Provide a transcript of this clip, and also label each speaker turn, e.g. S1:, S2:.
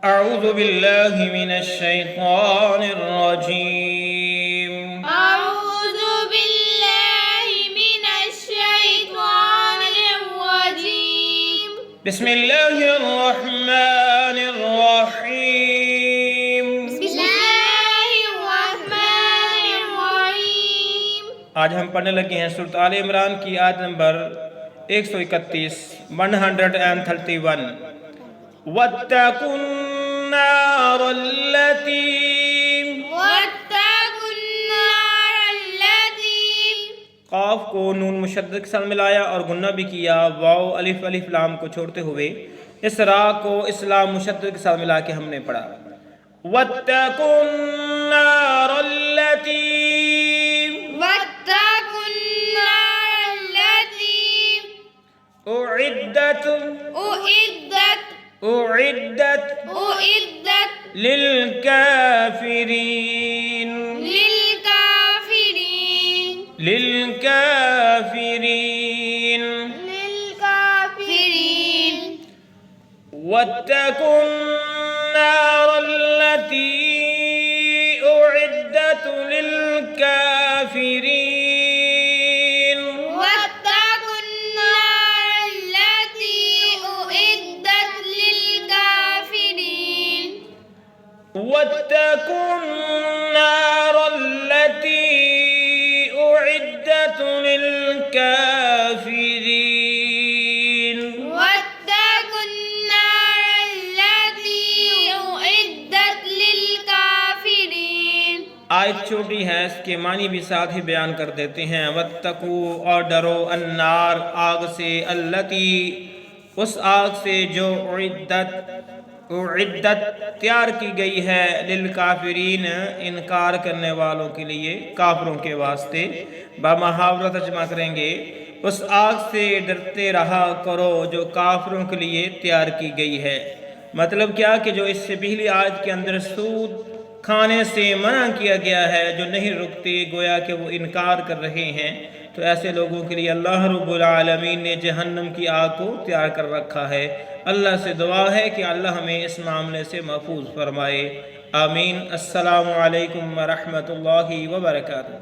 S1: أعوذ بالله من الشيطان الرجيم.
S2: أعوذ بالله من الشيطان الرجيم.
S1: بسم الله الرحمن الرحيم.
S2: بسم الله الرحمن الرحيم.
S1: آج ہم پڑھنے لگے ہیں سورۃ آل عمران کی آیت نمبر 131 131. وَاتَّقُوا النَّارَ الَّتِي قاف کو نون مشدد کے ساتھ ملایا اور غنہ بھی کیا، واو الف الف لام کو چھوڑتے ہوئے اس را کو اسلام مشدد کے ساتھ ملا کے ہم نے پڑھا. وَاتَّقُوا النَّارَ الَّتِي أعدت للكافرين واتقوا النار التي أعدت للكافرين. واتقوا النار التي أعدت للكافرين. آیت چھوٹی ہے، اس کے معنی بھی ساتھ ہی بیان کر دیتے ہیں. واتقوا اور ڈرو، النار آگ سے، التی اس آگ سے جو اعدت تیار کی گئی ہے، للکافرین انکار کرنے والوں کے لیے، کافروں کے واسطے. بمحاورہ ترجمہ کریں گے اس آگ سے ڈرتے رہا کرو جو کافروں کے لیے تیار کی گئی ہے. مطلب کیا کہ جو اس سے پہلی آیت کے اندر سود کھانے سے منع کیا گیا ہے، جو نہیں رکتے، گویا کہ وہ انکار کر رہے ہیں، تو ایسے لوگوں کے لیے اللہ رب العالمین نے جہنم کی آگ کو تیار کر رکھا ہے. اللہ سے دعا ہے کہ اللہ ہمیں اس معاملے سے محفوظ فرمائے. آمین. السلام علیکم ورحمۃ اللہ وبرکاتہ.